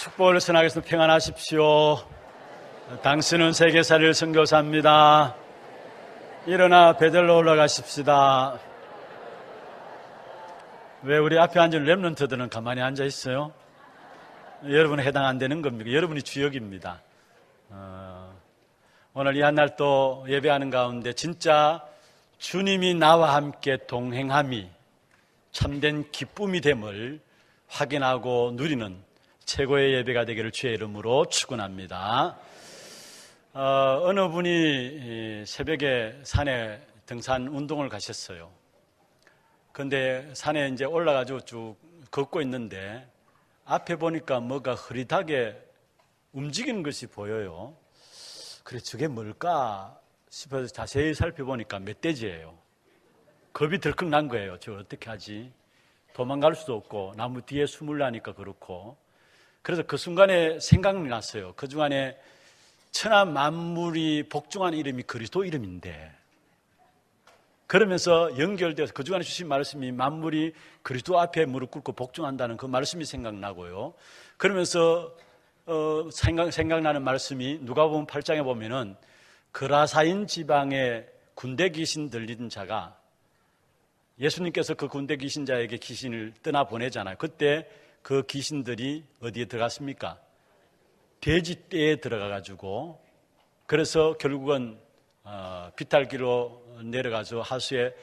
축복을 전하겠습니다. 평안하십시오. 당신은 세계살이를 선교사입니다. 일어나 베들로 올라가십시다. 왜 우리 앞에 앉은 렘넌트들은 가만히 앉아 있어요? 여러분은 해당 안 되는 겁니까? 여러분이 주역입니다. 오늘 이 한날 또 예배하는 가운데 진짜 주님이 나와 함께 동행함이 참된 기쁨이 됨을 확인하고 누리는 최고의 예배가 되기를 주의 이름으로 축원합니다. 어느 분이 새벽에 산에 등산 운동을 가셨어요. 그런데 산에 이제 올라가지고 쭉 걷고 있는데 앞에 보니까 뭐가 흐릿하게 움직이는 것이 보여요. 그래, 저게 뭘까 싶어서 자세히 살펴보니까 멧돼지예요. 겁이 덜컥 난 거예요. 저 어떻게 하지? 도망갈 수도 없고 나무 뒤에 숨으려니까 그렇고. 그래서 그 순간에 생각이 났어요. 그 중간에 천하 만물이 복종한 이름이 그리스도 이름인데, 그러면서 연결되어서 그 중간에 주신 말씀이 만물이 그리스도 앞에 무릎 꿇고 복종한다는 그 말씀이 생각나고요. 그러면서 생각나는 말씀이 누가복음 8장에 보면은 그라사인 지방에 군대 귀신 들린 자가 예수님께서 그 군대 귀신 자에게 귀신을 떠나보내잖아요. 그때 그 귀신들이 어디에 들어갔습니까? 돼지떼에 들어가가지고, 그래서 결국은 비탈기로 내려가서 하수에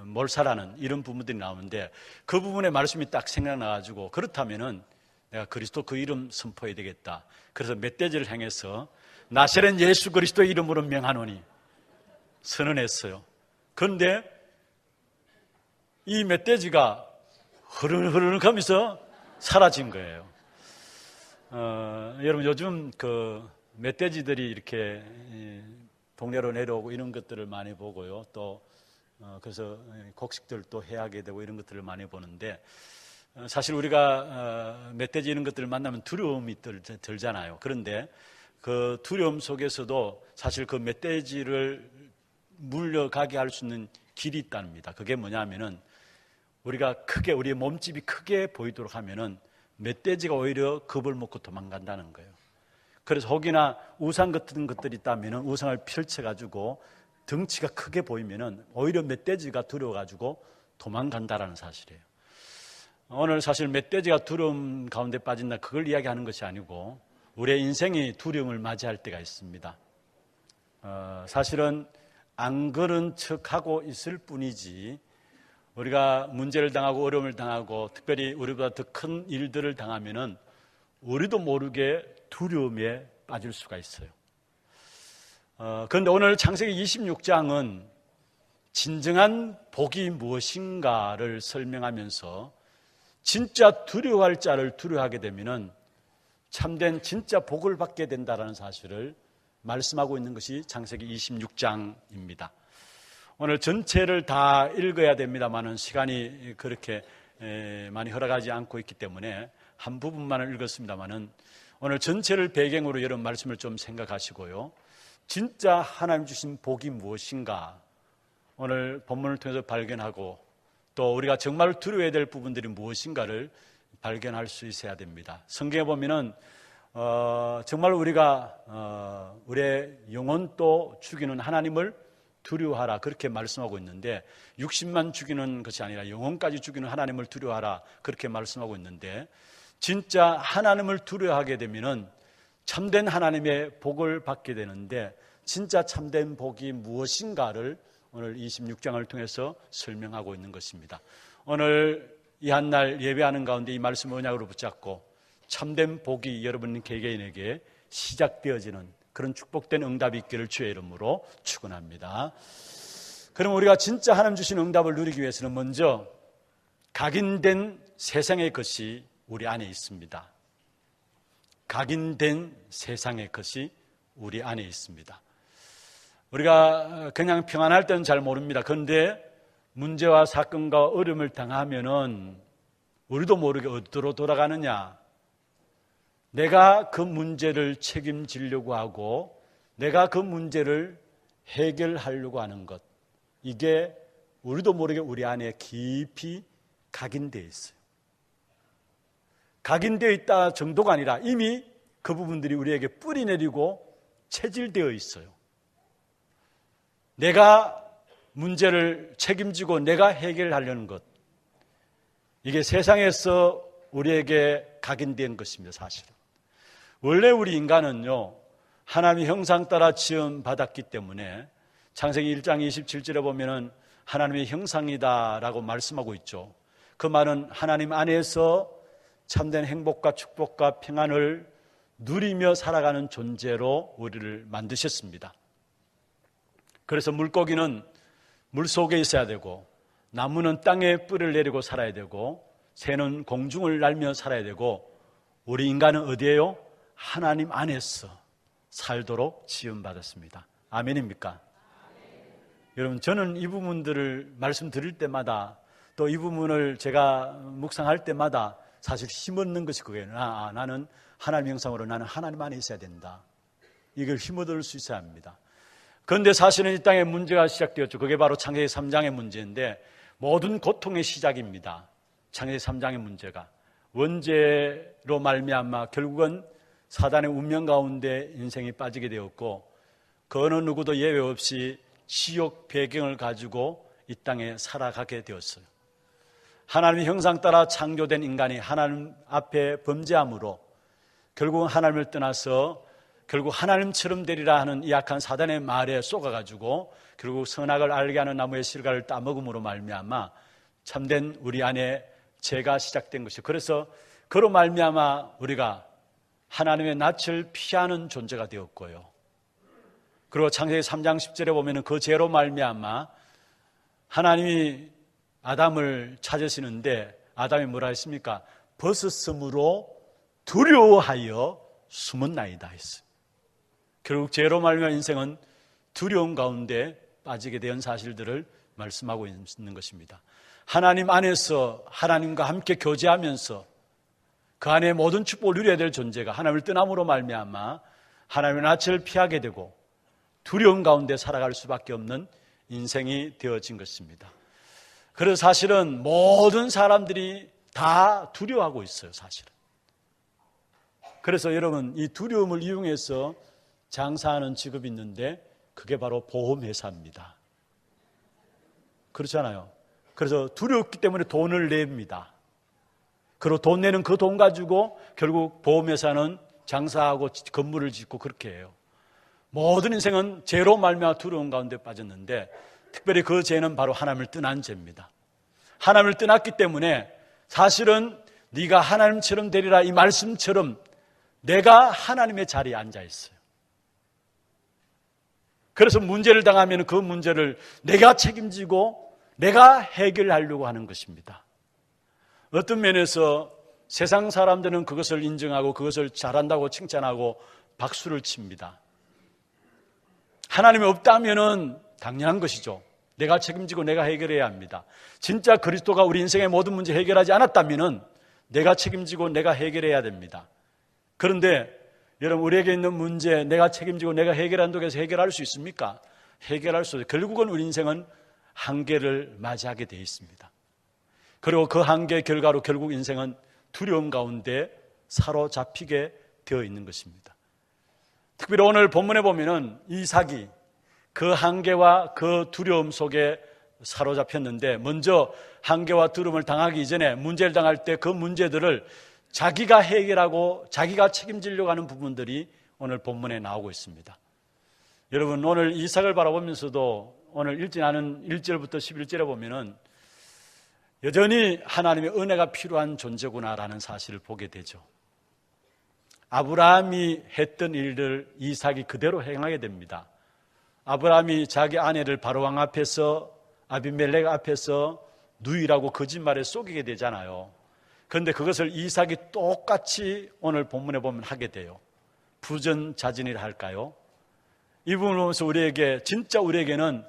몰살하는 이런 부분들이 나오는데, 그 부분의 말씀이 딱 생각나가지고, 그렇다면은 내가 그리스도 그 이름 선포해야 되겠다. 그래서 멧돼지를 향해서 나사렛 예수 그리스도의 이름으로 명하노니 선언했어요. 그런데 이 멧돼지가 흐르륵 하면서 사라진 거예요. 여러분, 요즘 그 멧돼지들이 이렇게 동네로 내려오고 이런 것들을 많이 보고요. 또 그래서 곡식들도 해하게 되고 이런 것들을 많이 보는데, 사실 우리가 멧돼지 이런 것들을 만나면 두려움이 들잖아요. 그런데 그 두려움 속에서도 사실 그 멧돼지를 물려가게 할 수 있는 길이 있답니다. 그게 뭐냐면은 우리가 크게, 우리의 몸집이 크게 보이도록 하면은 멧돼지가 오히려 겁을 먹고 도망간다는 거예요. 그래서 혹이나 우상 같은 것들이 있다면은 우상을 펼쳐가지고 덩치가 크게 보이면은 오히려 멧돼지가 두려워가지고 도망간다라는 사실이에요. 오늘 사실 멧돼지가 두려움 가운데 빠진다, 그걸 이야기하는 것이 아니고 우리의 인생이 두려움을 맞이할 때가 있습니다. 사실은 안 그런 척하고 있을 뿐이지, 우리가 문제를 당하고 어려움을 당하고 특별히 우리보다 더 큰 일들을 당하면은 우리도 모르게 두려움에 빠질 수가 있어요. 그런데 오늘 창세기 26장은 진정한 복이 무엇인가를 설명하면서 진짜 두려워할 자를 두려워하게 되면은 참된 진짜 복을 받게 된다는 사실을 말씀하고 있는 것이 창세기 26장입니다. 오늘 전체를 다 읽어야 됩니다만은 시간이 그렇게 많이 허락하지 않고 있기 때문에 한 부분만을 읽었습니다만은 오늘 전체를 배경으로 여러분 말씀을 좀 생각하시고요. 진짜 하나님 주신 복이 무엇인가 오늘 본문을 통해서 발견하고, 또 우리가 정말 두려워해야 될 부분들이 무엇인가를 발견할 수 있어야 됩니다. 성경에 보면은 정말 우리가 우리의 영혼도 죽이는 하나님을 두려워하라, 그렇게 말씀하고 있는데, 육신만 죽이는 것이 아니라 영혼까지 죽이는 하나님을 두려워하라, 그렇게 말씀하고 있는데, 진짜 하나님을 두려워하게 되면은 참된 하나님의 복을 받게 되는데, 진짜 참된 복이 무엇인가를 오늘 26장을 통해서 설명하고 있는 것입니다. 오늘 이 한날 예배하는 가운데 이 말씀을 언약으로 붙잡고 참된 복이 여러분 개개인에게 시작되어지는 그런 축복된 응답이 있기를 주의 이름으로 축원합니다. 그럼 우리가 진짜 하나님 주신 응답을 누리기 위해서는 먼저 각인된 세상의 것이 우리 안에 있습니다. 각인된 세상의 것이 우리 안에 있습니다. 우리가 그냥 평안할 때는 잘 모릅니다. 그런데 문제와 사건과 어려움을 당하면은 우리도 모르게 어디로 돌아가느냐? 내가 그 문제를 책임지려고 하고 내가 그 문제를 해결하려고 하는 것, 이게 우리도 모르게 우리 안에 깊이 각인되어 있어요. 각인되어 있다 정도가 아니라 이미 그 부분들이 우리에게 뿌리 내리고 체질되어 있어요. 내가 문제를 책임지고 내가 해결하려는 것, 이게 세상에서 우리에게 각인된 것입니다. 사실은 원래 우리 인간은요, 하나님의 형상 따라 지음 받았기 때문에 창세기 1장 27절에 보면은 하나님의 형상이다라고 말씀하고 있죠. 그 말은 하나님 안에서 참된 행복과 축복과 평안을 누리며 살아가는 존재로 우리를 만드셨습니다. 그래서 물고기는 물 속에 있어야 되고, 나무는 땅에 뿌리를 내리고 살아야 되고, 새는 공중을 날며 살아야 되고, 우리 인간은 어디에요? 하나님 안에서 살도록 지음받았습니다. 아멘입니까? 아멘. 여러분, 저는 이 부분들을 말씀드릴 때마다, 또 이 부분을 제가 묵상할 때마다 사실 힘없는 것이 그거예요. 나는 하나님 형상으로 나는 하나님 안에 있어야 된다. 이걸 힘을 수 있어야 합니다. 그런데 사실은 이 땅에 문제가 시작되었죠. 그게 바로 창세기 3장의 문제인데, 모든 고통의 시작입니다. 창세기 3장의 문제가 원죄로 말미암아 결국은 사단의 운명 가운데 인생이 빠지게 되었고, 그 어느 누구도 예외 없이 지옥 배경을 가지고 이 땅에 살아가게 되었어요. 하나님의 형상 따라 창조된 인간이 하나님 앞에 범죄함으로 결국 하나님을 떠나서 결국 하나님처럼 되리라 하는 이 악한 사단의 말에 쏘가가지고 결국 선악을 알게 하는 나무의 실과를 따먹음으로 말미암아 참된 우리 안에 죄가 시작된 것이죠. 그래서 그로 말미암아 우리가 하나님의 낯을 피하는 존재가 되었고요. 그리고 창세기 3장 10절에 보면 그 죄로 말미암아 하나님이 아담을 찾으시는데 아담이 뭐라 했습니까? 벗었으므로 두려워하여 숨었나이다 했어요. 결국 죄로 말미암아 인생은 두려움 가운데 빠지게 된 사실들을 말씀하고 있는 것입니다. 하나님 안에서 하나님과 함께 교제하면서 그 안에 모든 축복을 누려야 될 존재가 하나님을 떠남으로 말미암아 하나님의 낯을 피하게 되고 두려움 가운데 살아갈 수밖에 없는 인생이 되어진 것입니다. 그래서 사실은 모든 사람들이 다 두려워하고 있어요, 사실은. 그래서 여러분, 이 두려움을 이용해서 장사하는 직업이 있는데 그게 바로 보험회사입니다. 그렇잖아요. 그래서 두렵기 때문에 돈을 냅니다. 그리고 돈 내는 그 돈 가지고 결국 보험회사는 장사하고 건물을 짓고 그렇게 해요. 모든 인생은 죄로 말미암아 두려움 가운데 빠졌는데 특별히 그 죄는 바로 하나님을 떠난 죄입니다. 하나님을 떠났기 때문에 사실은 네가 하나님처럼 되리라 이 말씀처럼 내가 하나님의 자리에 앉아 있어요. 그래서 문제를 당하면 그 문제를 내가 책임지고 내가 해결하려고 하는 것입니다. 어떤 면에서 세상 사람들은 그것을 인정하고 그것을 잘한다고 칭찬하고 박수를 칩니다. 하나님이 없다면은 당연한 것이죠. 내가 책임지고 내가 해결해야 합니다. 진짜 그리스도가 우리 인생의 모든 문제 해결하지 않았다면은 내가 책임지고 내가 해결해야 됩니다. 그런데 여러분, 우리에게 있는 문제 내가 책임지고 내가 해결한다고 해서 해결할 수 있습니까? 해결할 수 없어요. 결국은 우리 인생은 한계를 맞이하게 되어 있습니다. 그리고 그 한계의 결과로 결국 인생은 두려움 가운데 사로잡히게 되어 있는 것입니다. 특별히 오늘 본문에 보면은 이삭이 그 한계와 그 두려움 속에 사로잡혔는데 먼저 한계와 두려움을 당하기 이전에 문제를 당할 때 그 문제들을 자기가 해결하고 자기가 책임지려고 하는 부분들이 오늘 본문에 나오고 있습니다. 여러분, 오늘 이삭을 바라보면서도 오늘 읽지 않은 1절부터 11절에 보면은 여전히 하나님의 은혜가 필요한 존재구나라는 사실을 보게 되죠. 아브라함이 했던 일들 이삭이 그대로 행하게 됩니다. 아브라함이 자기 아내를 바로왕 앞에서 아비멜렉 앞에서 누이라고 거짓말에 속이게 되잖아요. 그런데 그것을 이삭이 똑같이 오늘 본문에 보면 하게 돼요. 부전자진이라 할까요? 이 부분을 보면서 진짜 우리에게는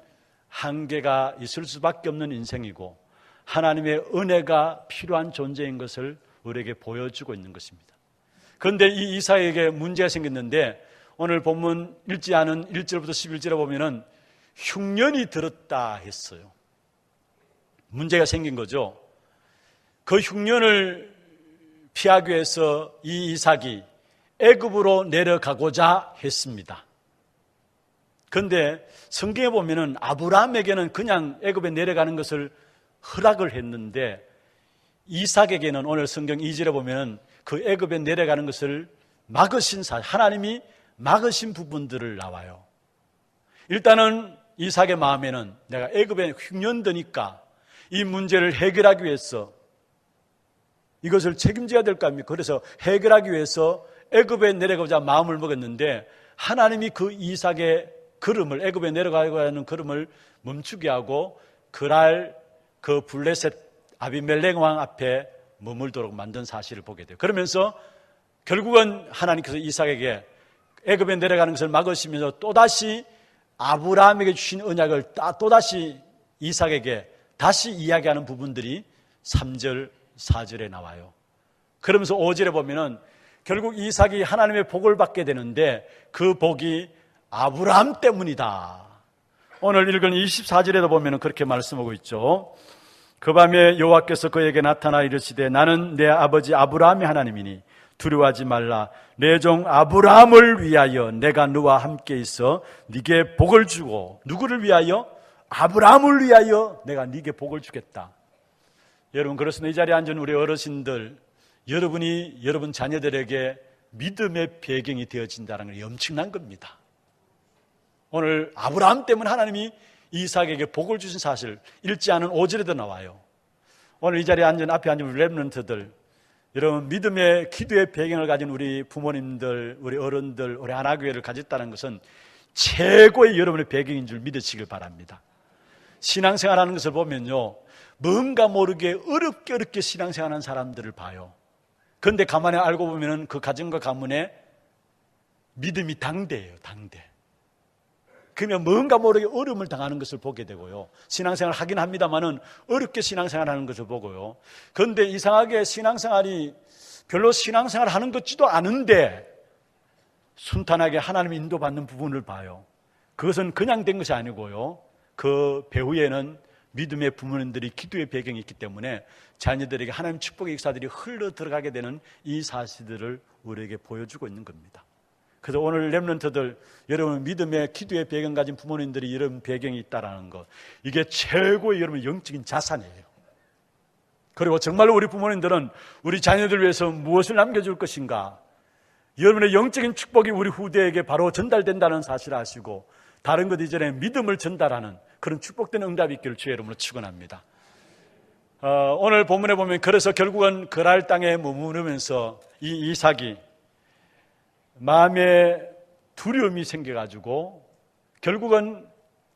한계가 있을 수밖에 없는 인생이고 하나님의 은혜가 필요한 존재인 것을 우리에게 보여주고 있는 것입니다. 그런데 이 이삭에게 문제가 생겼는데 오늘 본문 읽지 않은 1절부터 11절에 보면은 흉년이 들었다 했어요. 문제가 생긴 거죠. 그 흉년을 피하기 위해서 이 이삭이 애굽으로 내려가고자 했습니다. 그런데 성경에 보면은 아브라함에게는 그냥 애굽에 내려가는 것을 허락을 했는데 이삭에게는 오늘 성경 2절에 보면은 그 애굽에 내려가는 것을 막으신 하나님이 막으신 부분들을 나와요. 일단은 이삭의 마음에는 내가 애굽에 흉년드니까 이 문제를 해결하기 위해서 이것을 책임져야 될 거 아닙니까? 그래서 해결하기 위해서 애굽에 내려가고자 마음을 먹었는데 하나님이 그 이삭의 걸음을 애굽에 내려가려고 하는 걸음을 멈추게 하고 그랄 그 블레셋 아비멜렉 왕 앞에 머물도록 만든 사실을 보게 돼요. 그러면서 결국은 하나님께서 이삭에게 애굽에 내려가는 것을 막으시면서 또다시 아브라함에게 주신 언약을 또다시 이삭에게 다시 이야기하는 부분들이 3절, 4절에 나와요. 그러면서 5절에 보면은 결국 이삭이 하나님의 복을 받게 되는데 그 복이 아브라함 때문이다. 오늘 읽은 24절에도 보면은 그렇게 말씀하고 있죠. 그 밤에 여호와께서 그에게 나타나 이르시되 나는 내 아버지 아브라함의 하나님이니 두려워하지 말라. 내 종 아브라함을 위하여 내가 너와 함께 있어 네게 복을 주고 누구를 위하여? 아브라함을 위하여 내가 네게 복을 주겠다. 여러분 그렇습니다. 이 자리에 앉은 우리 어르신들 여러분이 여러분 자녀들에게 믿음의 배경이 되어진다는 건 엄청난 겁니다. 오늘 아브라함 때문에 하나님이 이삭에게 복을 주신 사실 읽지 않은 5절에도 나와요. 오늘 이 자리에 앉은 앞에 앉은 우리 랩런트들 여러분 믿음의 기도의 배경을 가진 우리 부모님들, 우리 어른들, 우리 하나교회를 가졌다는 것은 최고의 여러분의 배경인 줄 믿으시길 바랍니다. 신앙생활하는 것을 보면요 뭔가 모르게 어렵게 신앙생활하는 사람들을 봐요. 그런데 가만히 알고 보면 그 가정과 가문에 믿음이 당대예요. 당대. 그러면 뭔가 모르게 어려움을 당하는 것을 보게 되고요. 신앙생활 하긴 합니다만은 어렵게 신앙생활하는 것을 보고요. 그런데 이상하게 신앙생활이 별로 신앙생활 하는 것 같지도 않은데 순탄하게 하나님 인도받는 부분을 봐요. 그것은 그냥 된 것이 아니고요. 그 배후에는 믿음의 부모님들이 기도의 배경이 있기 때문에 자녀들에게 하나님 축복의 역사들이 흘러 들어가게 되는 이 사실들을 우리에게 보여주고 있는 겁니다. 그래서 오늘 렘넌트들 여러분 믿음의 기도의 배경 가진 부모님들이 이런 배경이 있다는 것 이게 최고의 여러분 영적인 자산이에요. 그리고 정말로 우리 부모님들은 우리 자녀들 위해서 무엇을 남겨줄 것인가 여러분의 영적인 축복이 우리 후대에게 바로 전달된다는 사실을 아시고 다른 것 이전에 믿음을 전달하는 그런 축복된 응답이 있기를 주의 이름으로 축원합니다. 오늘 본문에 보면 그래서 결국은 그랄 땅에 머무르면서 이 이삭이 마음에 두려움이 생겨가지고 결국은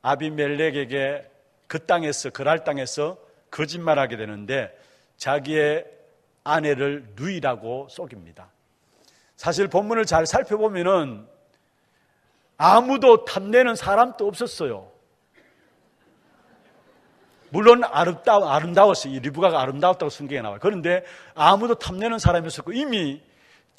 아비멜렉에게 그 땅에서 그랄 땅에서 거짓말하게 되는데 자기의 아내를 누이라고 속입니다. 사실 본문을 잘 살펴보면은 아무도 탐내는 사람도 없었어요. 물론 아름다웠어요. 리브가가 아름다웠다고 성경에 나와요. 그런데 아무도 탐내는 사람이 없었고 이미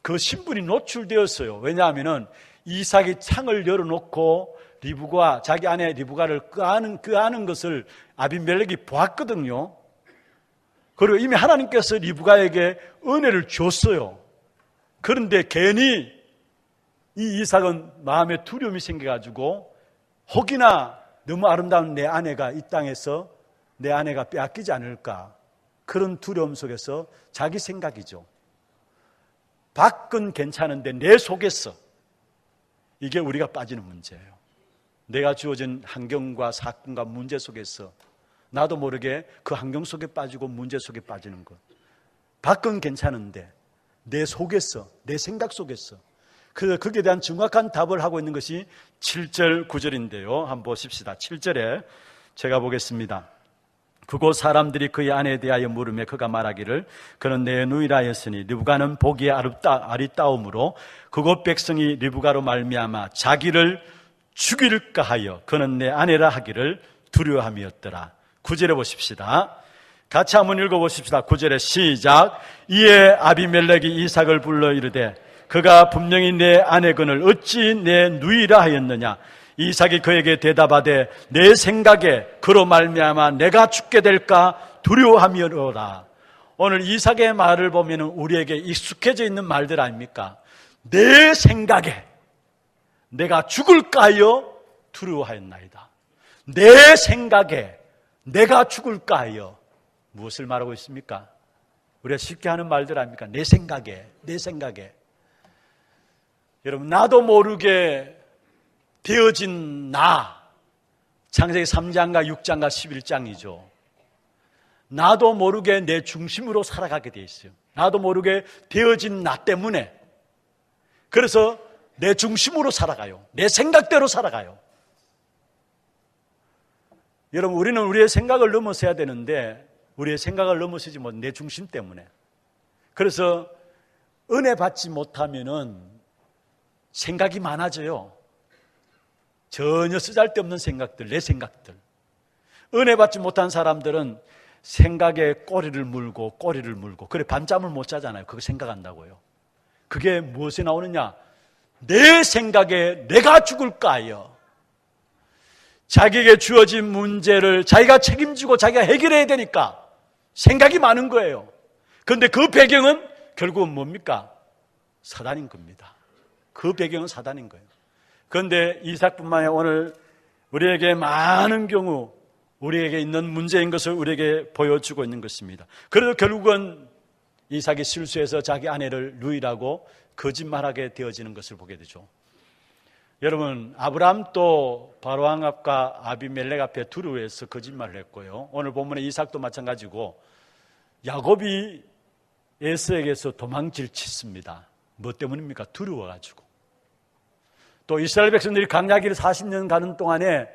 그 신분이 노출되었어요. 왜냐하면은 이삭이 창을 열어놓고 리브가 자기 아내 리브가를 끄하는 것을 아비멜렉이 보았거든요. 그리고 이미 하나님께서 리브가에게 은혜를 줬어요. 그런데 괜히 이 이삭은 마음에 두려움이 생겨가지고 혹이나 너무 아름다운 내 아내가 이 땅에서 내 아내가 빼앗기지 않을까 그런 두려움 속에서 자기 생각이죠. 밖은 괜찮은데 내 속에서 이게 우리가 빠지는 문제예요. 내가 주어진 환경과 사건과 문제 속에서 나도 모르게 그 환경 속에 빠지고 문제 속에 빠지는 것. 밖은 괜찮은데 내 속에서 내 생각 속에서 그래서 거기에 대한 정확한 답을 하고 있는 것이 7절 9절인데요. 한번 보십시다. 7절에 제가 보겠습니다. 그곳 사람들이 그의 아내에 대하여 물으며 그가 말하기를 그는 내 누이라 하였으니 리브가는 보기에 아리따움으로 그곳 백성이 리브가로 말미암아 자기를 죽일까 하여 그는 내 아내라 하기를 두려워함이었더라. 9절에 보십시다. 같이 한번 읽어보십시다. 9절에 시작. 이에 아비멜렉이 이삭을 불러 이르되 그가 분명히 내 아내건을 어찌 내 누이라 하였느냐. 이삭이 그에게 대답하되 내 생각에 그로 말미암아 내가 죽게 될까 두려워함이로라. 오늘 이삭의 말을 보면 우리에게 익숙해져 있는 말들 아닙니까? 내 생각에 내가 죽을까 하여 두려워하였나이다. 내 생각에 내가 죽을까 하여 무엇을 말하고 있습니까? 우리가 쉽게 하는 말들 아닙니까? 내 생각에, 내 생각에. 여러분, 나도 모르게 되어진 나, 창세기 3장과 6장과 11장이죠. 나도 모르게 내 중심으로 살아가게 돼 있어요. 나도 모르게 되어진 나 때문에. 그래서 내 중심으로 살아가요. 내 생각대로 살아가요. 여러분, 우리는 우리의 생각을 넘어서야 되는데 우리의 생각을 넘어서지 못 내 중심 때문에. 그래서 은혜 받지 못하면은 생각이 많아져요. 전혀 쓰잘데없는 생각들, 내 생각들. 은혜 받지 못한 사람들은 생각에 꼬리를 물고 그래 밤잠을 못 자잖아요. 그거 생각한다고요. 그게 무엇에 나오느냐? 내 생각에 내가 죽을까 하여. 자기에게 주어진 문제를 자기가 책임지고 자기가 해결해야 되니까 생각이 많은 거예요. 그런데 그 배경은 결국은 뭡니까? 사단인 겁니다. 그 배경은 사단인 거예요. 그런데 이삭뿐만 아니라 오늘 우리에게 많은 경우 우리에게 있는 문제인 것을 우리에게 보여주고 있는 것입니다. 그래도 결국은 이삭이 실수해서 자기 아내를 루일하고 거짓말하게 되어지는 것을 보게 되죠. 여러분, 아브라함도 바로왕 앞과 아비멜렉 앞에 두려워해서 거짓말을 했고요. 오늘 본문의 이삭도 마찬가지고 야곱이 에서에게서 도망질 쳤습니다. 뭐 때문입니까? 두려워가지고. 또 이스라엘 백성들이 광야길을 40년 가는 동안에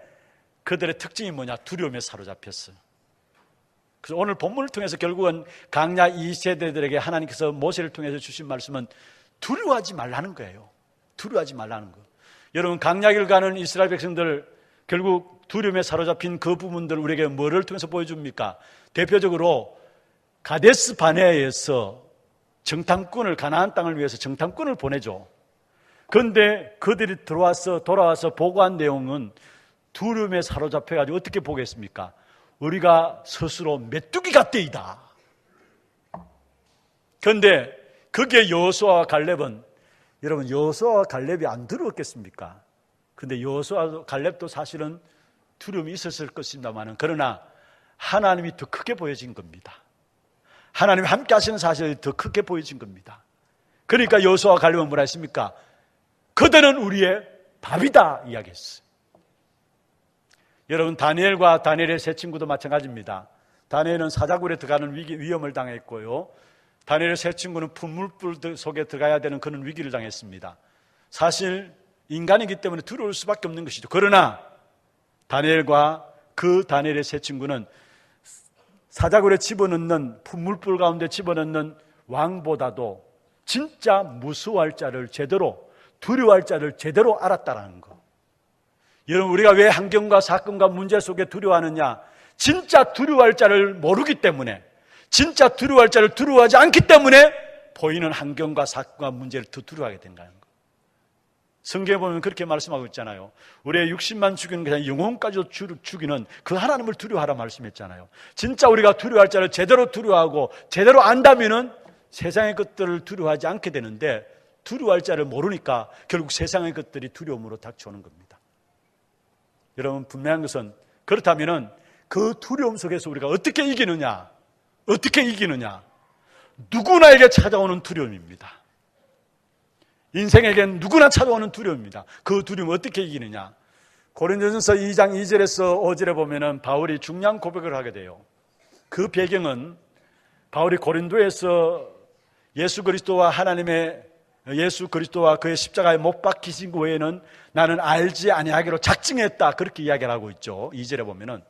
그들의 특징이 뭐냐? 두려움에 사로잡혔어요. 그래서 오늘 본문을 통해서 결국은 광야 2세대들에게 하나님께서 모세를 통해서 주신 말씀은 두려워하지 말라는 거예요. 두려워하지 말라는 거. 여러분, 광야길 가는 이스라엘 백성들 결국 두려움에 사로잡힌 그 부분들 우리에게 뭐를 통해서 보여줍니까? 대표적으로 가데스 바네아에서 정탐꾼을, 가나안 땅을 위해서 정탐꾼을 보내죠. 그런데 그들이 돌아와서 보고한 내용은 두려움에 사로잡혀가지고 어떻게 보겠습니까? 우리가 스스로 메뚜기 같대이다. 그런데 그게 여호수아와 갈렙은, 여러분, 여호수아와 갈렙이 안 두려웠겠습니까? 그런데 여호수아와 갈렙도 사실은 두려움이 있었을 것입니다만, 그러나 하나님이 더 크게 보여진 겁니다. 하나님이 함께 하시는 사실이 더 크게 보여진 겁니다. 그러니까 여호수아와 갈렙은 뭐라 했습니까? 그들은 우리의 밥이다 이야기했어요. 여러분, 다니엘과 다니엘의 세 친구도 마찬가지입니다. 다니엘은 사자굴에 들어가는 위험을 당했고요. 다니엘의 세 친구는 풀물불 속에 들어가야 되는 그런 위기를 당했습니다. 사실 인간이기 때문에 두려울 수밖에 없는 것이죠. 그러나 다니엘과 그 다니엘의 세 친구는 사자굴에 집어넣는, 풀물불 가운데 집어넣는 왕보다도 진짜 무서워할 자를 제대로, 두려워할 자를 제대로 알았다라는 거. 여러분, 우리가 왜 환경과 사건과 문제 속에 두려워하느냐? 진짜 두려워할 자를 모르기 때문에, 진짜 두려워할 자를 두려워하지 않기 때문에 보이는 환경과 사건과 문제를 더 두려워하게 된다는 거. 성경에 보면 그렇게 말씀하고 있잖아요. 우리의 육신만 죽이는 게 아니라 영혼까지도 죽이는 그 하나님을 두려워하라 말씀했잖아요. 진짜 우리가 두려워할 자를 제대로 두려워하고 제대로 안다면은 세상의 것들을 두려워하지 않게 되는데, 두려워할 자를 모르니까 결국 세상의 것들이 두려움으로 닥쳐오는 겁니다. 여러분, 분명한 것은 그렇다면은 그 두려움 속에서 우리가 어떻게 이기느냐? 어떻게 이기느냐? 누구나에게 찾아오는 두려움입니다. 인생에겐 누구나 찾아오는 두려움입니다. 그 두려움을 어떻게 이기느냐? 고린도전서 2장 2절에서 5절에 보면은 바울이 중요한 고백을 하게 돼요. 그 배경은 바울이 고린도에서 예수 그리스도와 그의 십자가에 못 박히신 그 외에는 나는 알지 아니하기로 작정했다, 그렇게 이야기를 하고 있죠. 2절에 보면은.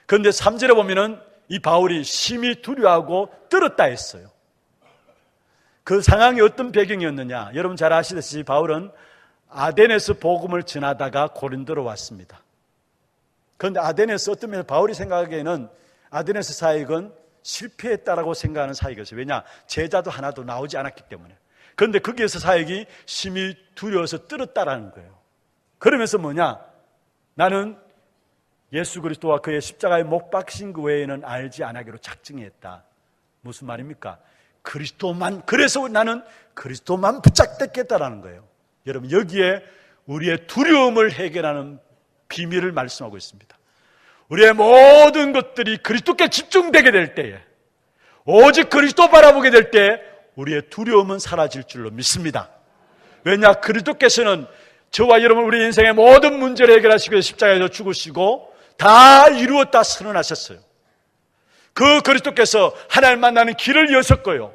그런데 3절에 보면은 이 바울이 심히 두려워하고 떨었다 했어요. 그 상황이 어떤 배경이었느냐? 여러분 잘 아시듯이 바울은 아덴에서 복음을 전하다가 고린도로 왔습니다. 그런데 아덴에서 어떤 면에서 바울이 생각하기에는 아덴에서 사역은 실패했다라고 생각하는 사역이었어요. 왜냐? 제자도 하나도 나오지 않았기 때문에. 그런데 거기에서 사역이 심히 두려워서 떨었다라는 거예요. 그러면서 뭐냐? 나는 예수 그리스도와 그의 십자가에 못 박힌 그 외에는 알지 않기로 작정했다. 무슨 말입니까? 그리스도만, 그래서 나는 그리스도만 붙잡겠다라는 거예요. 여러분, 여기에 우리의 두려움을 해결하는 비밀을 말씀하고 있습니다. 우리의 모든 것들이 그리스도께 집중되게 될 때에, 오직 그리스도 바라보게 될 때 우리의 두려움은 사라질 줄로 믿습니다. 왜냐? 그리스도께서는 저와 여러분 우리 인생의 모든 문제를 해결하시기 위해서 십자가에서 죽으시고 다 이루었다 선언하셨어요. 그 그리스도께서 하나님 만나는 길을 여셨고요,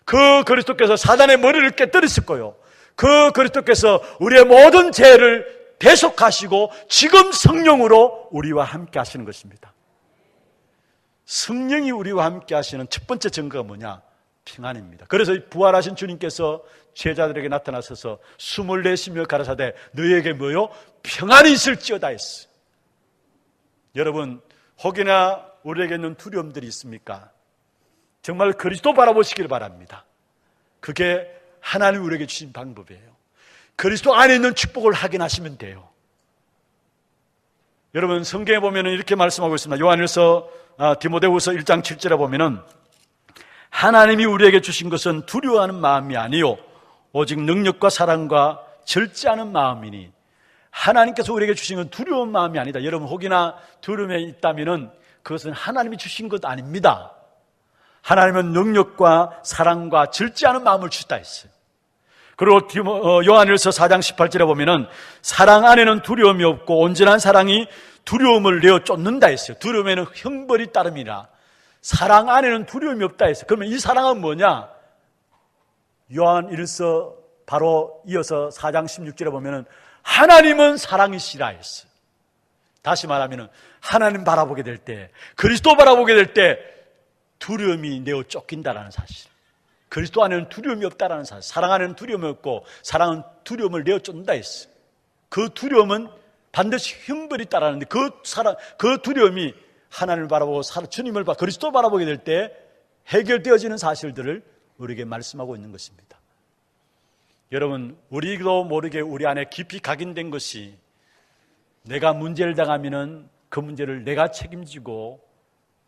그 그리스도께서 사단의 머리를 깨뜨리셨고요, 그 그리스도께서 우리의 모든 죄를 대속하시고 지금 성령으로 우리와 함께 하시는 것입니다. 성령이 우리와 함께 하시는 첫 번째 증거가 뭐냐? 평안입니다. 그래서 부활하신 주님께서 제자들에게 나타나셔서 숨을 내쉬며 가라사대 너희에게 뭐요? 평안이 있을지어다 했어요. 여러분, 혹여나 우리에게 있는 두려움들이 있습니까? 정말 그리스도 바라보시길 바랍니다. 그게 하나님이 우리에게 주신 방법이에요. 그리스도 안에 있는 축복을 확인하시면 돼요. 여러분, 성경에 보면 이렇게 말씀하고 있습니다. 요한일서 디모데후서 1장 7절에 보면 하나님이 우리에게 주신 것은 두려워하는 마음이 아니요 오직 능력과 사랑과 절제하는 마음이니, 하나님께서 우리에게 주신 건 두려운 마음이 아니다. 여러분, 혹이나 두려움에 있다면 그것은 하나님이 주신 것 아닙니다. 하나님은 능력과 사랑과 절제하는 마음을 주셨다 했어요. 그리고 요한일서 4장 18절에 보면은 사랑 안에는 두려움이 없고 온전한 사랑이 두려움을 내어 쫓는다 했어요. 두려움에는 형벌이 따름이라 사랑 안에는 두려움이 없다 했어요. 그러면 이 사랑은 뭐냐? 요한일서 바로 이어서 4장 16절에 보면은 하나님은 사랑이시라 했어요. 다시 말하면은 하나님 바라보게 될 때, 그리스도 바라보게 될 때 두려움이 내어 쫓긴다라는 사실. 그리스도 안에는 두려움이 없다라는 사실. 사랑 안에는 두려움이 없고 사랑은 두려움을 내어 쫓는다 했어요. 그 두려움은 반드시 형벌이 따라하는데 그 두려움이 하나님을 바라보고 주님을 그리스도 바라보게 될 때 해결되어지는 사실들을 우리에게 말씀하고 있는 것입니다. 여러분, 우리도 모르게 우리 안에 깊이 각인된 것이 내가 문제를 당하면은 그 문제를 내가 책임지고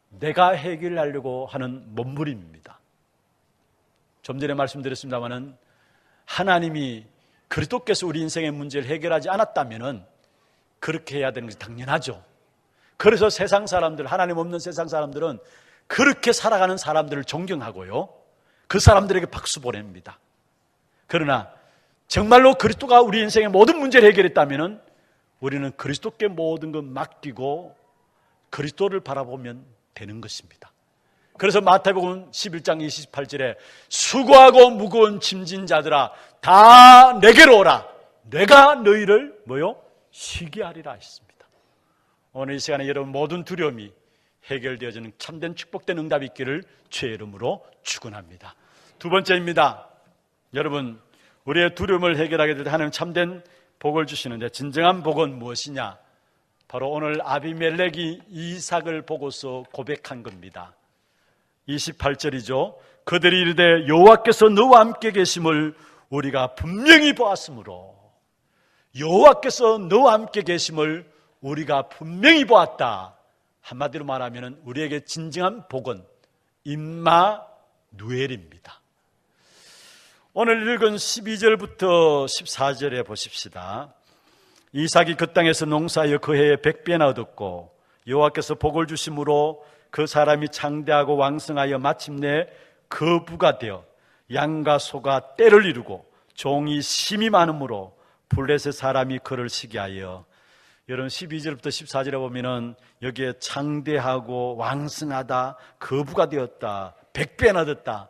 내가 해결하려고 하는 몸부림입니다. 좀 전에 말씀드렸습니다마는 하나님이 그리스도께서 우리 인생의 문제를 해결하지 않았다면은 그렇게 해야 되는 것이 당연하죠. 그래서 세상 사람들, 하나님 없는 세상 사람들은 그렇게 살아가는 사람들을 존경하고요, 그 사람들에게 박수 보냅니다. 그러나 정말로 그리스도가 우리 인생의 모든 문제를 해결했다면은 우리는 그리스도께 모든 것 맡기고 그리스도를 바라보면 되는 것입니다. 그래서 마태복음 11장 28절에 수고하고 무거운 짐진 자들아 다 내게로 오라 내가 너희를 뭐요? 쉬게 하리라 했습니다. 오늘 이 시간에 여러분 모든 두려움이 해결되어지는 참된 축복된 응답이 있기를 주의 이름으로 축원합니다. 두 번째입니다. 여러분, 우리의 두려움을 해결하게 될 때 하나님 참된 복을 주시는데 진정한 복은 무엇이냐? 바로 오늘 아비멜렉이 이삭을 보고서 고백한 겁니다. 28절이죠. 그들이 이르되 여호와께서 너와 함께 계심을 우리가 분명히 보았으므로, 여호와께서 너와 함께 계심을 우리가 분명히 보았다. 한마디로 말하면 우리에게 진정한 복은 임마누엘입니다. 오늘 읽은 12절부터 14절에 보십시다. 이삭이 그 땅에서 농사하여 그 해에 100배나 얻었고 여호와께서 복을 주심으로 그 사람이 창대하고 왕성하여 마침내 거부가 되어 양과 소가 떼를 이루고 종이 심이 많으므로 블레셋 사람이 그를 시기하여, 여러분 12절부터 14절에 보면은 여기에 창대하고 왕성하다, 거부가 되었다, 100배나 얻었다,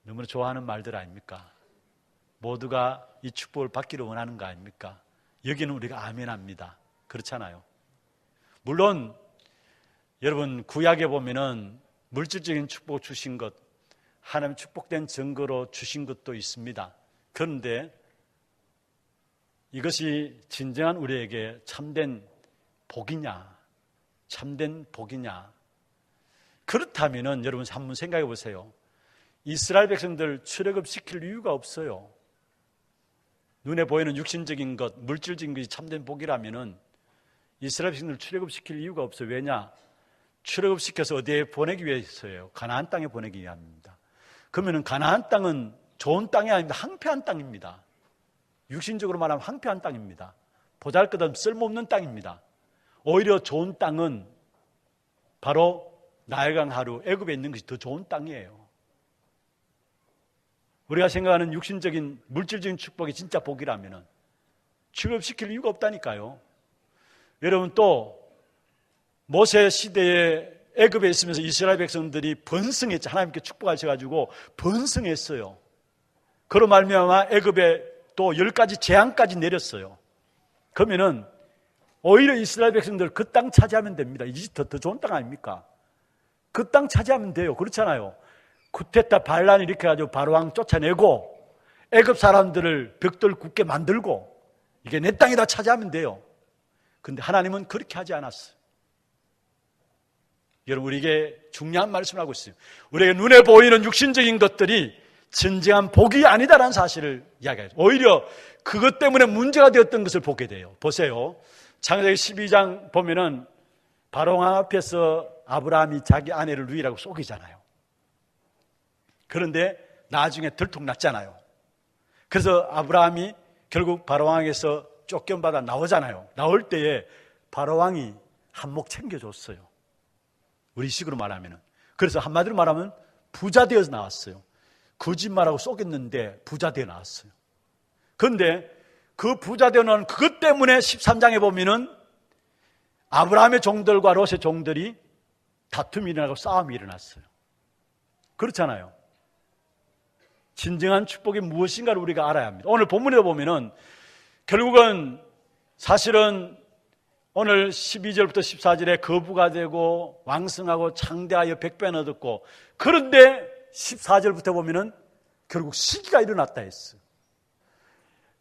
너무나 좋아하는 말들 아닙니까? 모두가 이 축복을 받기를 원하는 거 아닙니까? 여기는 우리가 아멘합니다. 그렇잖아요. 물론 여러분 구약에 보면은 물질적인 축복 주신 것, 하나님 축복된 증거로 주신 것도 있습니다. 그런데 이것이 진정한 우리에게 참된 복이냐, 참된 복이냐? 그렇다면은 여러분 한번 생각해 보세요. 이스라엘 백성들 출애굽시킬 이유가 없어요. 눈에 보이는 육신적인 것, 물질적인 것이 참된 복이라면은 이스라엘 백성들 출애굽시킬 이유가 없어요. 왜냐? 출애굽시켜서 어디에 보내기 위해서예요? 가나안 땅에 보내기 위함입니다. 그러면 가나안 땅은 좋은 땅이 아닙니다. 황폐한 땅입니다. 육신적으로 말하면 황폐한 땅입니다. 보잘것없는 쓸모없는 땅입니다. 오히려 좋은 땅은 바로 나일강 하루 애굽에 있는 것이 더 좋은 땅이에요. 우리가 생각하는 육신적인 물질적인 축복이 진짜 복이라면 출애굽시킬 이유가 없다니까요. 여러분, 또 모세 시대에 애굽에 있으면서 이스라엘 백성들이 번성했죠. 하나님께 축복하셔가지고 번성했어요. 그로 말미암아 애굽에 또 10가지 재앙까지 내렸어요. 그러면은 오히려 이스라엘 백성들 그 땅 차지하면 됩니다. 이제 더 좋은 땅 아닙니까? 그 땅 차지하면 돼요. 그렇잖아요. 쿠데타 반란을 일으켜가지고 바로왕 쫓아내고 애굽 사람들을 벽돌 굳게 만들고 이게 내 땅이다 차지하면 돼요. 근데 하나님은 그렇게 하지 않았어요. 여러분, 우리에게 중요한 말씀을 하고 있어요. 우리에게 눈에 보이는 육신적인 것들이 진정한 복이 아니다라는 사실을 이야기해요. 오히려 그것 때문에 문제가 되었던 것을 보게 돼요. 보세요. 창세기 12장 보면은 바로왕 앞에서 아브라함이 자기 아내를 루이라고 속이잖아요. 그런데 나중에 들통났잖아요. 그래서 아브라함이 결국 바로왕에서 쫓겨받아 나오잖아요. 나올 때에 바로왕이 한몫 챙겨줬어요. 우리 식으로 말하면은. 그래서 한마디로 말하면 부자 되어서 나왔어요. 거짓말하고 속였는데 부자 되어 나왔어요. 그런데 그 부자 되어 나온 그것 때문에 13장에 보면은 아브라함의 종들과 롯의 종들이 다툼이 일어나고 싸움이 일어났어요. 그렇잖아요. 진정한 축복이 무엇인가를 우리가 알아야 합니다. 오늘 본문에 보면은 결국은 사실은 오늘 12절부터 14절에 거부가 되고 왕성하고 창대하여 백배나 얻었고, 그런데 14절부터 보면은 결국 시기가 일어났다 했어요.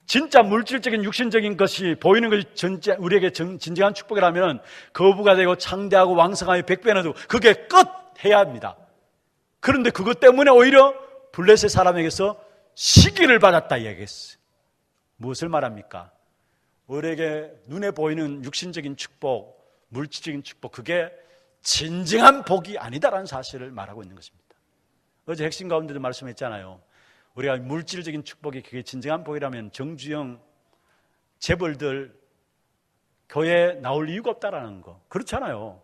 진짜 물질적인 육신적인 것이 보이는 것이 우리에게 진정한 축복이라면 거부가 되고 창대하고 왕성하여 백배나 얻고 그게 끝 해야 합니다. 그런데 그것 때문에 오히려 블레셋 사람에게서 시기를 받았다 이야기했어요. 무엇을 말합니까? 우리에게 눈에 보이는 육신적인 축복, 물질적인 축복, 그게 진정한 복이 아니다라는 사실을 말하고 있는 것입니다. 어제 핵심 가운데도 말씀했잖아요. 우리가 물질적인 축복이 그게 진정한 복이라면 정주영 재벌들 교회에 나올 이유가 없다라는 거. 그렇잖아요.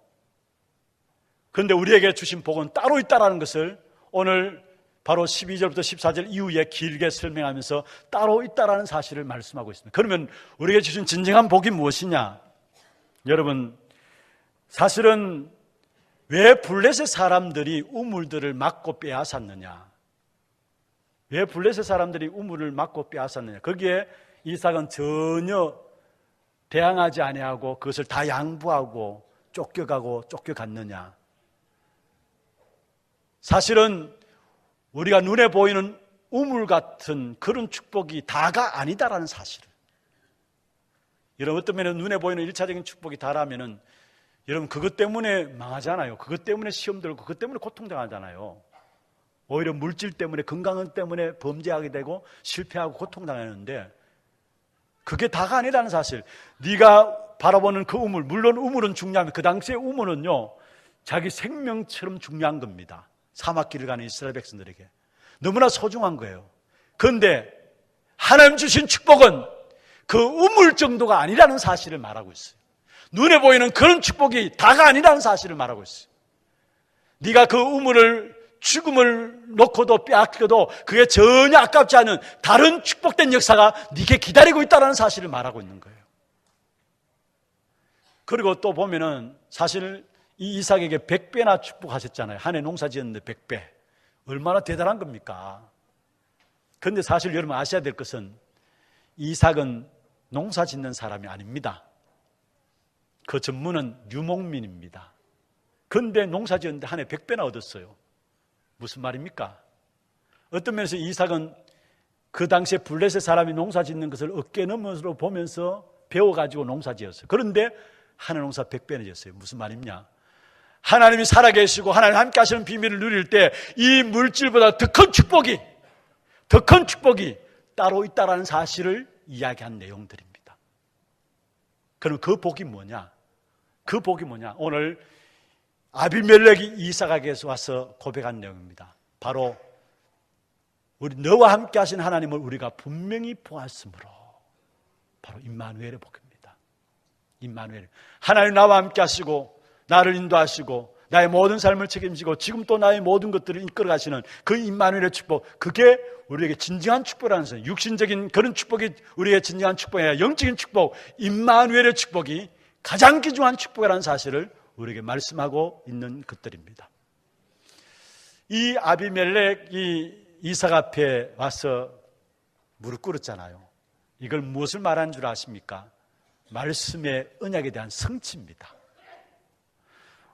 그런데 우리에게 주신 복은 따로 있다라는 것을 오늘 바로 12절부터 14절 이후에 길게 설명하면서 따로 있다라는 사실을 말씀하고 있습니다. 그러면 우리에게 주신 진정한 복이 무엇이냐? 여러분, 사실은 왜 블레셋 사람들이 우물들을 막고 빼앗았느냐? 왜 블레셋 사람들이 우물을 막고 빼앗았느냐? 거기에 이삭은 전혀 대항하지 아니하고 그것을 다 양보하고 쫓겨갔느냐? 사실은 우리가 눈에 보이는 우물 같은 그런 축복이 다가 아니다라는 사실을. 여러분, 어떤 면에는 눈에 보이는 1차적인 축복이 다라면은 여러분 그것 때문에 망하잖아요. 그것 때문에 시험 들고 그것 때문에 고통당하잖아요. 오히려 물질 때문에, 건강 때문에 범죄하게 되고 실패하고 고통당하는데 그게 다가 아니라는 사실. 네가 바라보는 그 우물, 물론 우물은 중요하면 그 당시의 우물은요 자기 생명처럼 중요한 겁니다. 사막길을 가는 이스라엘 백성들에게 너무나 소중한 거예요. 그런데 하나님 주신 축복은 그 우물 정도가 아니라는 사실을 말하고 있어요. 눈에 보이는 그런 축복이 다가 아니라는 사실을 말하고 있어요. 네가 그 우물을 죽음을 놓고도 빼앗겨도 그게 전혀 아깝지 않은 다른 축복된 역사가 네게 기다리고 있다는 사실을 말하고 있는 거예요. 그리고 또 보면은 사실 이 이삭에게 100배나 축복하셨잖아요. 한 해 농사 지었는데 100배. 얼마나 대단한 겁니까? 그런데 사실 여러분 아셔야 될 것은 이삭은 농사 짓는 사람이 아닙니다. 그 전문은 유목민입니다. 그런데 농사 지었는데 한 해 100배나 얻었어요. 무슨 말입니까? 어떤 면에서 이삭은 그 당시에 블레셋 사람이 농사 짓는 것을 어깨너머로 보면서 배워가지고 농사 지었어요. 그런데 한 해 농사 100배나 지었어요. 무슨 말입냐? 하나님이 살아계시고 하나님 함께 하시는 비밀을 누릴 때 이 물질보다 더 큰 축복이 따로 있다는 사실을 이야기한 내용들입니다. 그럼 그 복이 뭐냐? 그 복이 뭐냐? 오늘 아비멜렉이 이삭에게서 와서 고백한 내용입니다. 바로 우리 너와 함께 하신 하나님을 우리가 분명히 보았으므로, 바로 임마누엘의 복입니다. 임마누엘, 하나님 나와 함께 하시고 나를 인도하시고 나의 모든 삶을 책임지고 지금 또 나의 모든 것들을 이끌어 가시는 그 임마누엘의 축복, 그게 우리에게 진정한 축복이라는 것은, 육신적인 그런 축복이 우리에게 진정한 축복이 아니라 영적인 축복, 임마누엘의 축복이 가장 귀중한 축복이라는 사실을 우리에게 말씀하고 있는 것들입니다. 이 아비멜렉이 이삭 앞에 와서 무릎 꿇었잖아요. 이걸 무엇을 말하는 줄 아십니까? 말씀의 언약에 대한 성취입니다.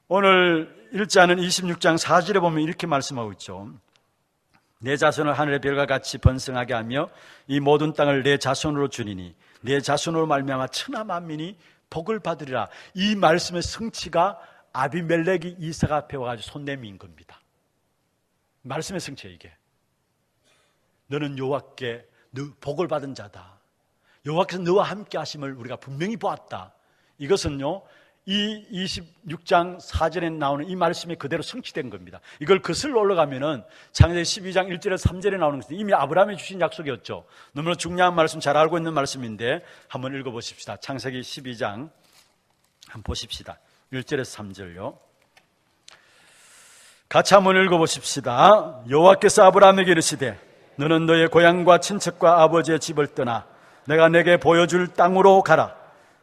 오늘 읽지 않은 26장 4절에 보면 이렇게 말씀하고 있죠. 내 자손을 하늘의 별과 같이 번성하게 하며 이 모든 땅을 내 자손으로 주니니 내 자손으로 말미암아 천하 만민이 복을 받으리라. 이 말씀의 성취가 아비멜렉이 이삭 앞에 와가지고 손 내민 겁니다. 말씀의 성취야 이게. 너는 여호와께 복을 받은 자다. 여호와께서 너와 함께 하심을 우리가 분명히 보았다. 이것은요, 이 26장 4절에 나오는 이 말씀이 그대로 성취된 겁니다. 이걸 거슬러 올라가면은 창세기 12장 1절에서 3절에 나오는 것은 이미 아브라함이 주신 약속이었죠. 너무나 중요한 말씀, 잘 알고 있는 말씀인데 한번 읽어보십시다. 창세기 12장 한번 보십시다. 1절에서 3절요. 같이 한번 읽어보십시다. 여호와께서 아브라함에게 이르시되 너는 너의 고향과 친척과 아버지의 집을 떠나 내가 내게 보여줄 땅으로 가라.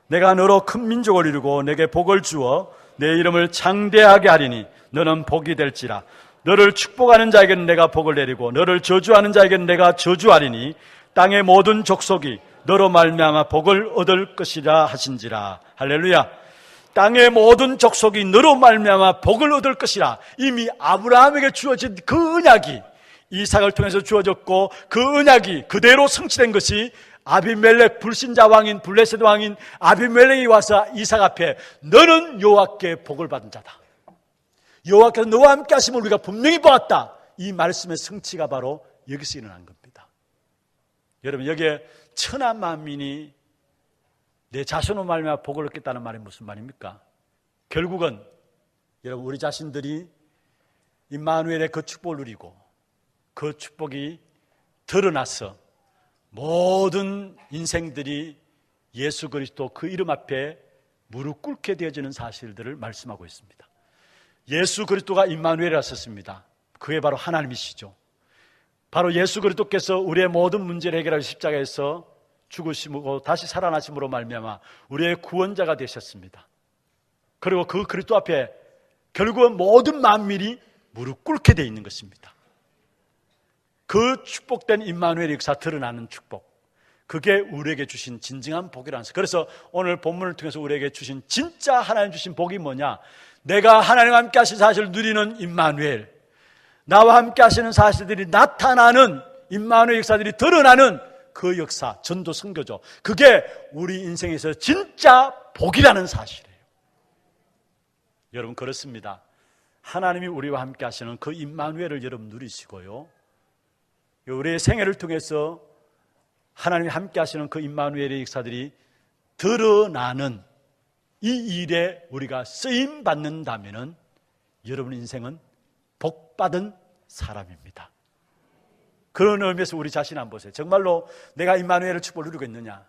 내가 너로 큰 민족을 이루고 내게 복을 주어 내 이름을 창대하게 하리니 너는 복이 될지라. 너를 축복하는 자에게는 내가 복을 내리고 너를 저주하는 자에게는 내가 저주하리니 땅의 모든 족속이 너로 말미암아 복을 얻을 것이라 하신지라. 할렐루야. 땅의 모든 족속이 너로 말미암아 복을 얻을 것이라. 이미 아브라함에게 주어진 그 언약이 이삭을 통해서 주어졌고 그 언약이 그대로 성취된 것이 아비멜렉 불신자 왕인 블레셋 왕인 아비멜렉이 와서 이삭 앞에 너는 여호와께 복을 받은 자다. 여호와께서 너와 함께 하심을 우리가 분명히 보았다. 이 말씀의 성취가 바로 여기서 일어난 겁니다. 여러분, 여기에 천하 만민이 내 자손으로 말미암아 복을 얻겠다는 말이 무슨 말입니까? 결국은 여러분, 우리 자신들이 임마누엘의 그 축복을 누리고 그 축복이 드러나서 모든 인생들이 예수 그리스도 그 이름 앞에 무릎 꿇게 되어지는 사실들을 말씀하고 있습니다. 예수 그리스도가 임마누엘이라 썼습니다. 그게 바로 하나님이시죠. 바로 예수 그리스도께서 우리의 모든 문제를 해결하기 십자가에서 죽으시고 다시 살아나심으로 말미암아 우리의 구원자가 되셨습니다. 그리고 그 그리스도 앞에 결국은 모든 만민이 무릎 꿇게 되어 있는 것입니다. 그 축복된 임마누엘의 역사 드러나는 축복, 그게 우리에게 주신 진정한 복이라는 것입니다. 그래서 오늘 본문을 통해서 우리에게 주신 진짜 하나님 주신 복이 뭐냐? 내가 하나님과 함께 하신 사실을 누리는 임마누엘, 나와 함께 하시는 사실들이 나타나는 임마누엘 역사들이 드러나는 그 역사, 전도 선교죠. 그게 우리 인생에서 진짜 복이라는 사실이에요. 여러분, 그렇습니다. 하나님이 우리와 함께 하시는 그 임마누엘을 여러분 누리시고요, 우리의 생애를 통해서 하나님이 함께 하시는 그 임마누엘의 역사들이 드러나는 이 일에 우리가 쓰임 받는다면은 여러분 인생은 복받은 사람입니다. 그런 의미에서 우리 자신 한번 보세요. 정말로 내가 임마누엘의 축복을 누리고 있느냐?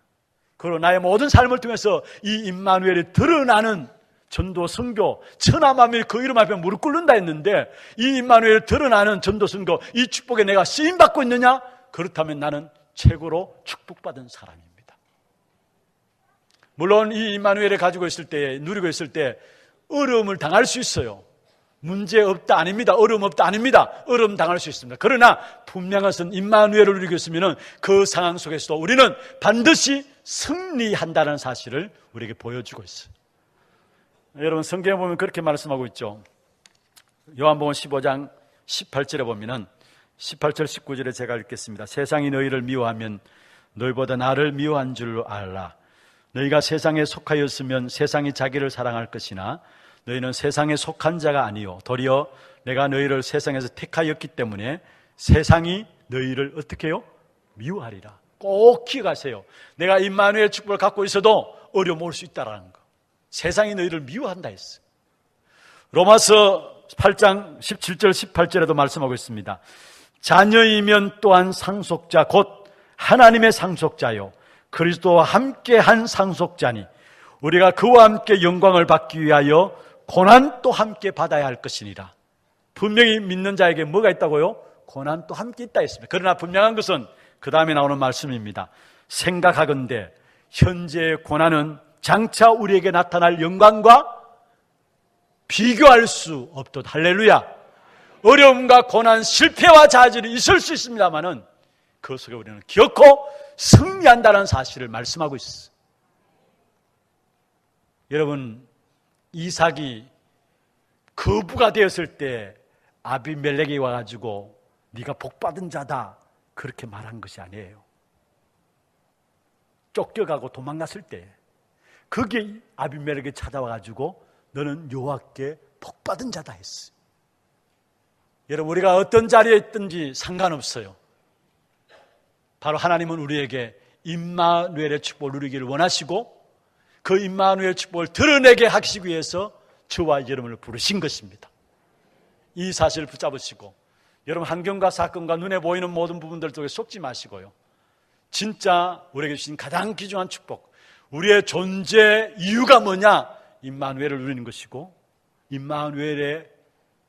그리고 나의 모든 삶을 통해서 이 임마누엘이 드러나는 전도 선교, 천하 만민이 그 이름 앞에 무릎 꿇는다 했는데 이 임마누엘 드러나는 전도 선교, 이 축복에 내가 쓰임 받고 있느냐? 그렇다면 나는 최고로 축복받은 사람입니다. 물론 이 임마누엘을 가지고 있을 때, 누리고 있을 때 어려움을 당할 수 있어요. 문제 없다 아닙니다. 어려움 없다 아닙니다. 어려움 당할 수 있습니다. 그러나 분명한 것은 임마누엘을 누리고 있으면 그 상황 속에서도 우리는 반드시 승리한다는 사실을 우리에게 보여주고 있어요. 여러분, 성경에 보면 그렇게 말씀하고 있죠. 요한복음 15장 18절에 보면은 18절 19절에 제가 읽겠습니다. 세상이 너희를 미워하면 너희보다 나를 미워한 줄로 알라. 너희가 세상에 속하였으면 세상이 자기를 사랑할 것이나 너희는 세상에 속한 자가 아니요 도리어 내가 너희를 세상에서 택하였기 때문에 세상이 너희를 어떻게 해요? 미워하리라. 꼭 기억하세요. 내가 임마누엘 축복을 갖고 있어도 어려움 올 수 있다라는 거. 세상이 너희를 미워한다 했어요. 로마서 8장 17절 18절에도 말씀하고 있습니다. 자녀이면 또한 상속자 곧 하나님의 상속자요 그리스도와 함께한 상속자니 우리가 그와 함께 영광을 받기 위하여 고난도 함께 받아야 할 것이니라. 분명히 믿는 자에게 뭐가 있다고요? 고난도 함께 있다 했습니다. 그러나 분명한 것은 그 다음에 나오는 말씀입니다. 생각하건대 현재의 고난은 장차 우리에게 나타날 영광과 비교할 수 없도다. 할렐루야. 어려움과 고난, 실패와 좌절이 있을 수 있습니다만은 그 속에 우리는 기어코 승리한다는 사실을 말씀하고 있어요. 여러분, 이삭이 거부가 되었을 때 아비멜렉이 와가지고 네가 복받은 자다 그렇게 말한 것이 아니에요. 쫓겨가고 도망갔을 때 그게 아비멜렉이 찾아와가지고 너는 여호와께 복받은 자다 했어요. 여러분, 우리가 어떤 자리에 있든지 상관없어요. 바로 하나님은 우리에게 임마누엘의 축복을 누리기를 원하시고 그 임마누엘의 축복을 드러내게 하시기 위해서 저와 여러분을 부르신 것입니다. 이 사실을 붙잡으시고 여러분, 환경과 사건과 눈에 보이는 모든 부분들 속에 속지 마시고요, 진짜 우리에게 주신 가장 귀중한 축복, 우리의 존재 이유가 뭐냐? 임마누엘을 누리는 것이고 임마누엘의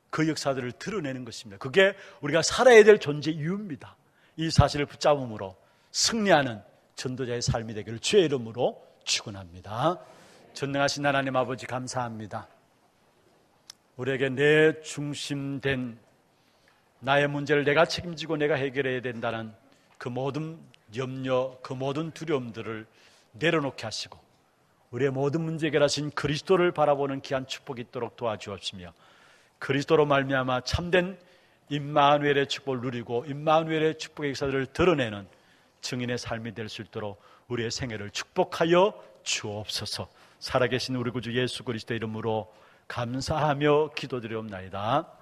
그 역사들을 드러내는 것입니다. 그게 우리가 살아야 될 존재 이유입니다. 이 사실을 붙잡음으로 승리하는 전도자의 삶이 되기를 주의 이름으로 축원합니다. 전능하신 하나님 아버지, 감사합니다. 우리에게 내 중심된 나의 문제를 내가 책임지고 내가 해결해야 된다는 그 모든 염려, 그 모든 두려움들을 내려놓게 하시고 우리의 모든 문제 해결하신 그리스도를 바라보는 귀한 축복이 있도록 도와주옵시며 그리스도로 말미암아 참된 임마누엘의 축복을 누리고 임마누엘의 축복의 역사들을 드러내는 증인의 삶이 될 수 있도록 우리의 생애를 축복하여 주옵소서. 살아계신 우리 구주 예수 그리스도의 이름으로 감사하며 기도드리옵나이다.